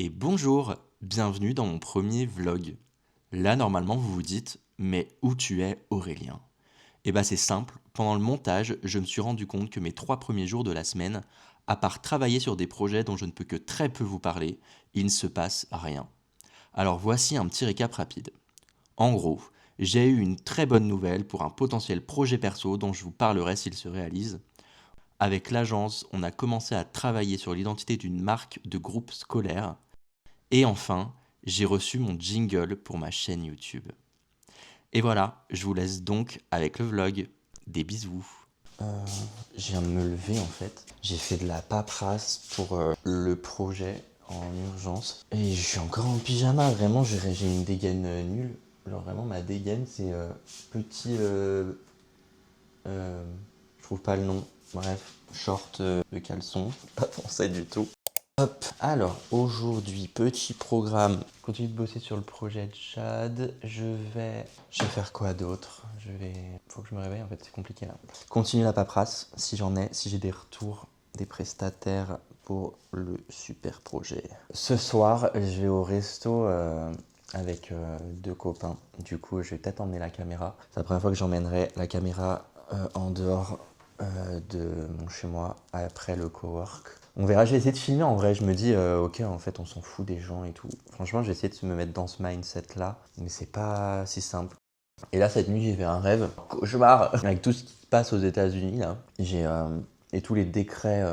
Et bonjour, bienvenue dans mon premier vlog. Là, normalement, vous vous dites, mais où tu es, Aurélien? Eh ben, c'est simple, pendant le montage, je me suis rendu compte que mes 3 premiers jours de la semaine, à part travailler sur des projets dont je ne peux que très peu vous parler, il ne se passe rien. Alors voici un petit récap rapide. En gros, j'ai eu une très bonne nouvelle pour un potentiel projet perso dont je vous parlerai s'il se réalise. Avec l'agence, on a commencé à travailler sur l'identité d'une marque de groupe scolaire. Et enfin, j'ai reçu mon jingle pour ma chaîne YouTube. Et voilà, je vous laisse donc avec le vlog. Des bisous. Je viens de me lever en fait. J'ai fait de la paperasse pour le projet en urgence. Et je suis encore en pyjama, vraiment j'ai une dégaine nulle. Genre vraiment ma dégaine c'est petit... je trouve pas le nom. Bref, short de caleçon. Pas français du tout. Hop, alors aujourd'hui, petit programme. Je continue de bosser sur le projet de Chad. Je vais faire quoi d'autre? Faut que je me réveille, en fait, c'est compliqué là. Continuer la paperasse, si j'en ai, si j'ai des retours des prestataires pour le super projet. Ce soir, je vais au resto avec 2 copains. Du coup, je vais peut-être emmener la caméra. C'est la première fois que j'emmènerai la caméra en dehors de mon chez moi après le cowork. On verra, je vais essayer de filmer en vrai, je me dis ok en fait on s'en fout des gens et tout. Franchement j'ai essayé de me mettre dans ce mindset là, mais c'est pas si simple. Et là cette nuit j'ai fait un rêve, cauchemar, avec tout ce qui se passe aux États-Unis là. Et tous les décrets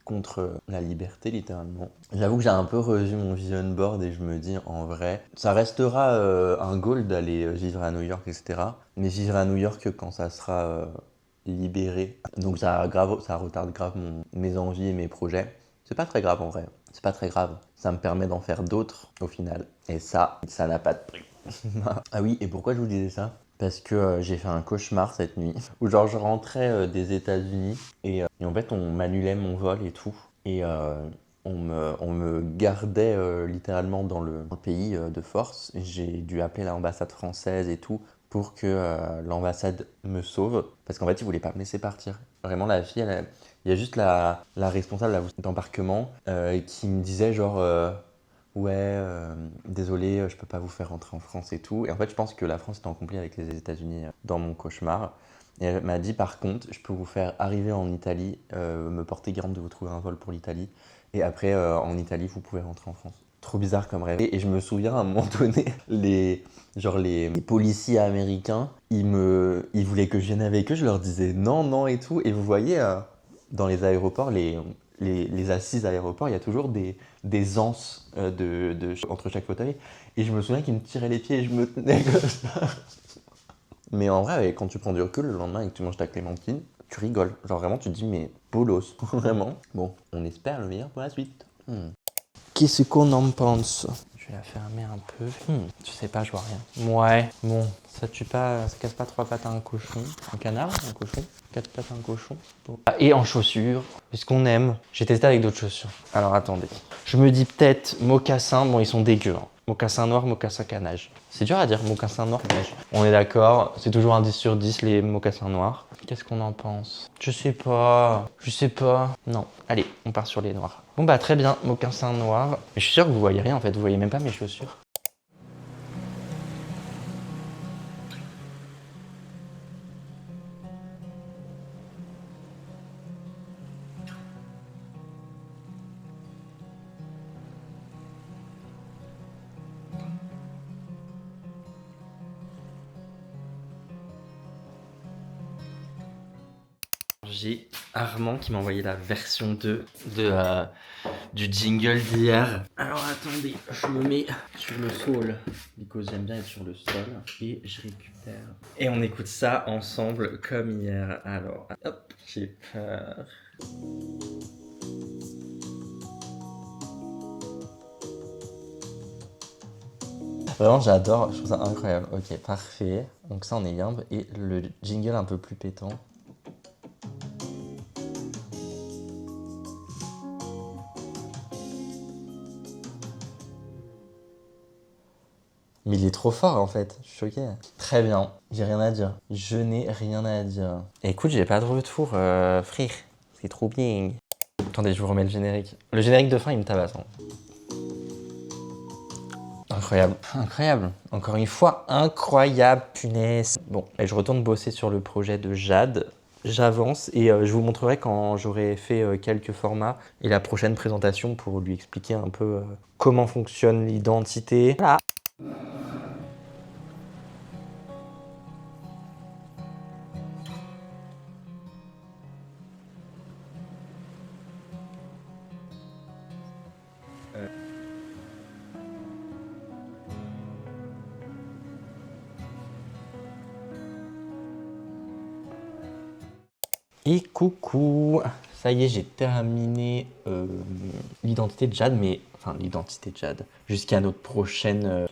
contre la liberté littéralement. J'avoue que j'ai un peu revu mon vision board et je me dis en vrai, ça restera un goal d'aller vivre à New York etc. Mais vivre à New York quand ça sera libéré. Donc ça retarde grave mes envies et mes projets. C'est pas très grave en vrai. C'est pas très grave. Ça me permet d'en faire d'autres au final. Et ça n'a pas de prix. Ah oui, et pourquoi je vous disais ça? Parce que j'ai fait un cauchemar cette nuit. Où genre je rentrais des États-Unis et en fait on m'annulait mon vol et tout. Et on me gardait littéralement dans le pays de force. J'ai dû appeler l'ambassade française et tout pour que l'ambassade me sauve. Parce qu'en fait, ils voulaient pas me laisser partir. Vraiment, la fille, il y a juste la responsable d'embarquement qui me disait genre ouais, désolé, je peux pas vous faire rentrer en France et tout. Et en fait, je pense que la France était en conflit avec les États-Unis dans mon cauchemar. Et elle m'a dit par contre, je peux vous faire arriver en Italie, me porter garant de vous trouver un vol pour l'Italie. Et après, en Italie, vous pouvez rentrer en France. Trop bizarre comme rêve. Et je me souviens à un moment donné, les policiers américains, ils voulaient que je vienne avec eux, je leur disais non, non et tout. Et vous voyez, dans les aéroports, les assises aéroports, il y a toujours des anses entre chaque fauteuil. Et je me souviens qu'ils me tiraient les pieds et je me tenais comme ça. Mais en vrai, quand tu prends du recul le lendemain et que tu manges ta clémentine, tu rigoles. Genre vraiment, tu te dis, mais bolos, vraiment. Bon, on espère le meilleur pour la suite. Qu'est-ce qu'on en pense? Je vais la fermer un peu. Je sais pas, je vois rien. Ouais, bon, ça tue pas, ça casse pas 3 pattes à un cochon. Un canard, un cochon. 4 pattes à un cochon. Bon. Et en chaussures, puisqu'on aime. J'ai testé avec d'autres chaussures. Alors attendez. Je me dis peut-être mocassins, bon ils sont dégueux. Hein. Mocassin noir, mocassin canage. C'est dur à dire, mocassin noir, canage. On est d'accord, c'est toujours un 10 sur 10 les mocassins noirs. Qu'est-ce qu'on en pense? Je sais pas. Non, allez, on part sur les noirs. Bon bah très bien, mocassin noir. Mais je suis sûr que vous voyez rien en fait, vous voyez même pas mes chaussures. J'ai Armand qui m'a envoyé la version 2 du jingle d'hier. Alors attendez, je me saoule. Because j'aime bien être sur le sol. Et je récupère. Et on écoute ça ensemble comme hier. Alors, hop, j'ai peur. Vraiment j'adore, je trouve ça incroyable. Ok, parfait. Donc ça on est yimbe. Et le jingle un peu plus pétant. Mais il est trop fort en fait, je suis choqué. Très bien, j'ai rien à dire. Je n'ai rien à dire. Écoute, j'ai pas de retour, frère. C'est trop bien. Attendez, je vous remets le générique. Le générique de fin, il me tabasse. Hein. Incroyable, incroyable. Encore une fois, incroyable, punaise. Bon, et je retourne bosser sur le projet de Jade. J'avance et je vous montrerai quand j'aurai fait quelques formats et la prochaine présentation pour lui expliquer un peu comment fonctionne l'identité. Voilà. Et coucou, ça y est, j'ai terminé l'identité de Jade, mais enfin l'identité de Jade, jusqu'à notre prochain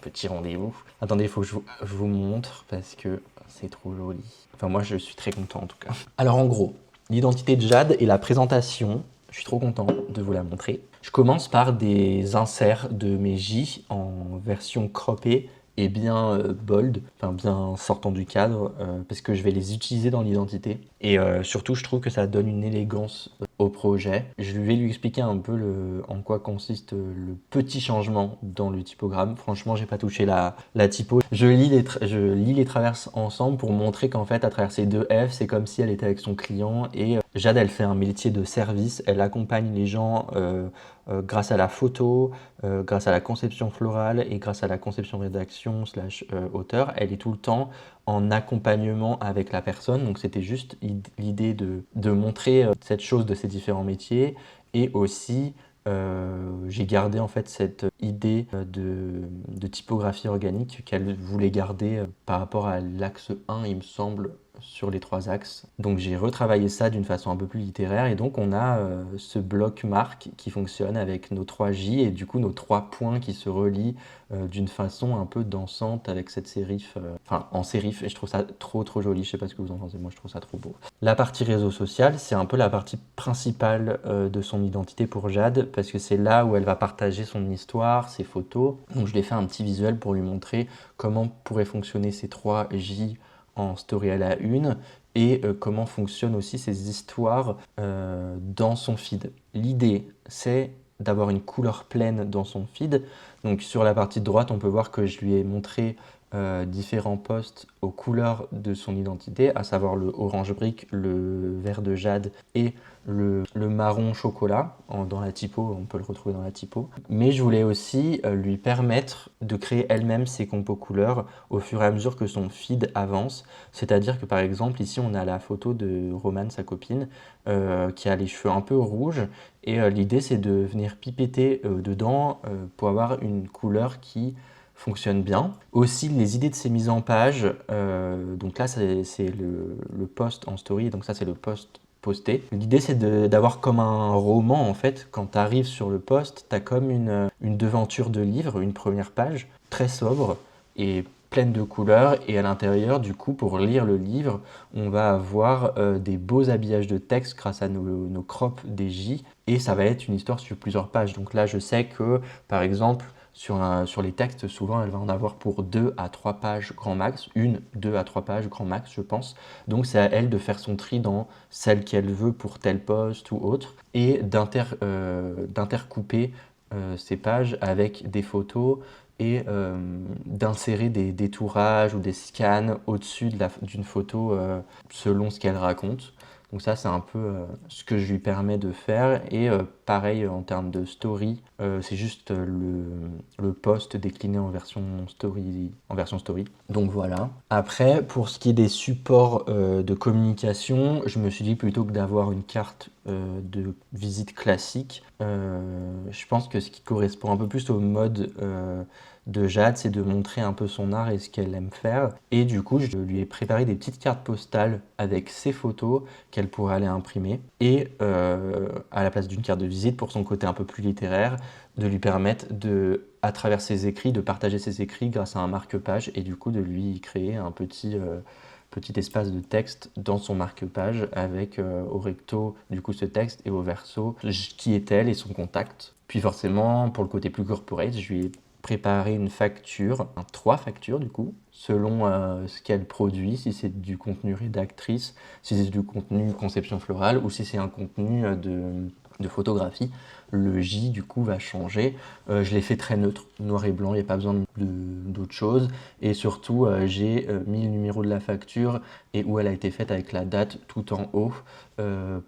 petit rendez-vous. Attendez, il faut que je vous montre parce que c'est trop joli. Enfin moi je suis très content en tout cas. Alors en gros, l'identité de Jade et la présentation, je suis trop content de vous la montrer. Je commence par des inserts de mes J en version croppée et bien bold, enfin bien sortant du cadre, parce que je vais les utiliser dans l'identité. Et surtout, je trouve que ça donne une élégance au projet. Je vais lui expliquer un peu en quoi consiste le petit changement dans le typogramme. Franchement, j'ai pas touché la typo. Je lis les traverses ensemble pour montrer qu'en fait, à travers ces deux F, c'est comme si elle était avec son client. Et Jade, elle fait un métier de service. Elle accompagne les gens grâce à la photo, grâce à la conception florale et grâce à la conception rédaction / auteur. Elle est tout le temps en accompagnement avec la personne. Donc c'était juste l'idée de montrer cette chose de ces différents métiers. Et aussi, j'ai gardé en fait cette idée de typographie organique qu'elle voulait garder par rapport à l'axe 1, il me semble, sur les 3 axes. Donc j'ai retravaillé ça d'une façon un peu plus littéraire et donc on a ce bloc marque qui fonctionne avec nos 3 J et du coup nos 3 points qui se relient d'une façon un peu dansante avec cette sérif, enfin en sérif, et je trouve ça trop joli, je sais pas ce que vous en pensez, moi je trouve ça trop beau. La partie réseau social, c'est un peu la partie principale de son identité pour Jade parce que c'est là où elle va partager son histoire, ses photos. Donc je lui ai fait un petit visuel pour lui montrer comment pourraient fonctionner ces 3 J en story à la une et comment fonctionnent aussi ces histoires dans son feed. L'idée, c'est d'avoir une couleur pleine dans son feed. Donc sur la partie de droite, on peut voir que je lui ai montré différents posts aux couleurs de son identité, à savoir le orange brique, le vert de jade et le marron chocolat. Dans la typo, on peut le retrouver dans la typo. Mais je voulais aussi lui permettre de créer elle-même ses compos couleurs au fur et à mesure que son feed avance. C'est-à-dire que par exemple, ici on a la photo de Romane, sa copine, qui a les cheveux un peu rouges. Et l'idée c'est de venir pipetter dedans pour avoir une couleur qui fonctionne bien. Aussi, les idées de ces mises en page, donc là, c'est le post en story, donc ça, c'est le post posté. L'idée, c'est d'avoir comme un roman, en fait. Quand tu arrives sur le post, tu as comme une devanture de livre, une première page, très sobre et pleine de couleurs. Et à l'intérieur, du coup, pour lire le livre, on va avoir des beaux habillages de texte grâce à nos crops des J. Et ça va être une histoire sur plusieurs pages. Donc là, je sais que, par exemple, sur les textes, souvent, elle va en avoir pour 2 à 3 pages grand max. 2 à 3 pages grand max, je pense. Donc, c'est à elle de faire son tri dans celle qu'elle veut pour tel poste ou autre et d'intercouper ces pages avec des photos et d'insérer des détourages ou des scans au-dessus d'une photo selon ce qu'elle raconte. Donc ça, c'est un peu ce que je lui permets de faire. Et pareil, en termes de story, c'est juste le post décliné en version story. Donc voilà. Après, pour ce qui est des supports de communication, je me suis dit plutôt que d'avoir une carte de visite classique, je pense que ce qui correspond un peu plus au mode de Jade, c'est de montrer un peu son art et ce qu'elle aime faire. Et du coup, je lui ai préparé des petites cartes postales avec ses photos qu'elle pourrait aller imprimer. Et à la place d'une carte de visite, pour son côté un peu plus littéraire, de lui permettre à travers ses écrits, de partager ses écrits grâce à un marque-page et du coup de lui créer un petit espace de texte dans son marque-page avec au recto du coup ce texte et au verso qui est-elle et son contact. Puis forcément, pour le côté plus corporate, je lui ai préparer une facture, 3 factures du coup, selon ce qu'elle produit, si c'est du contenu rédactrice, si c'est du contenu conception florale ou si c'est un contenu de photographie, le J du coup va changer. Je l'ai fait très neutre, noir et blanc, il n'y a pas besoin d'autre chose. Et surtout, j'ai mis le numéro de la facture et où elle a été faite avec la date tout en haut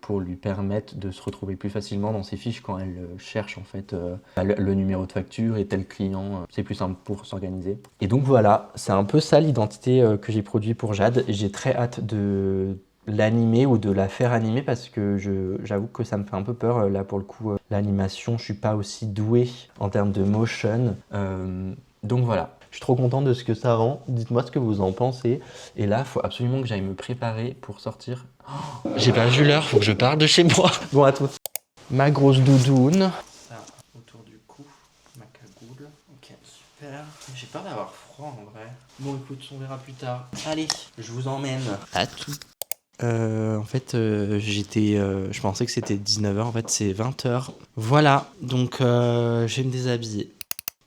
pour lui permettre de se retrouver plus facilement dans ses fiches quand elle cherche en fait le numéro de facture et tel client. C'est plus simple pour s'organiser. Et donc voilà, c'est un peu ça l'identité que j'ai produit pour Jade. J'ai très hâte de l'animer ou de la faire animer parce que j'avoue que ça me fait un peu peur là pour le coup l'animation je suis pas aussi doué en termes de motion donc voilà je suis trop content de ce que ça rend, dites-moi ce que vous en pensez et là il faut absolument que j'aille me préparer pour sortir. J'ai pas vu l'heure, faut que je parte de chez moi. Bon à toutes. Ma grosse doudoune ça autour du cou, ma cagoule, ok super, j'ai peur d'avoir froid en vrai. Bon écoute on verra plus tard, allez je vous emmène à tout. En fait, je pensais que c'était 19h, en fait c'est 20h. Voilà, donc je vais me déshabiller.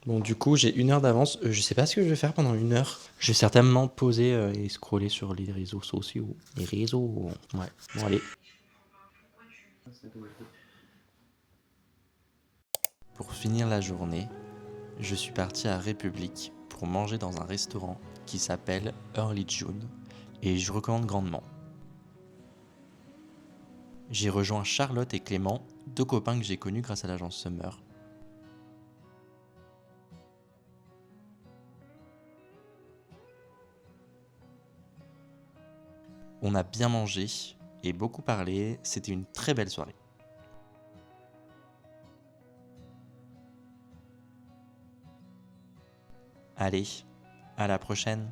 Bon, du coup, j'ai 1 heure d'avance. Je sais pas ce que je vais faire pendant 1 heure. Je vais certainement poser et scroller sur les réseaux sociaux. Les réseaux, ouais. Bon, allez. Pour finir la journée, je suis parti à République pour manger dans un restaurant qui s'appelle Early June et je recommande grandement. J'ai rejoint Charlotte et Clément, 2 copains que j'ai connus grâce à l'agence Summer. On a bien mangé et beaucoup parlé, c'était une très belle soirée. Allez, à la prochaine!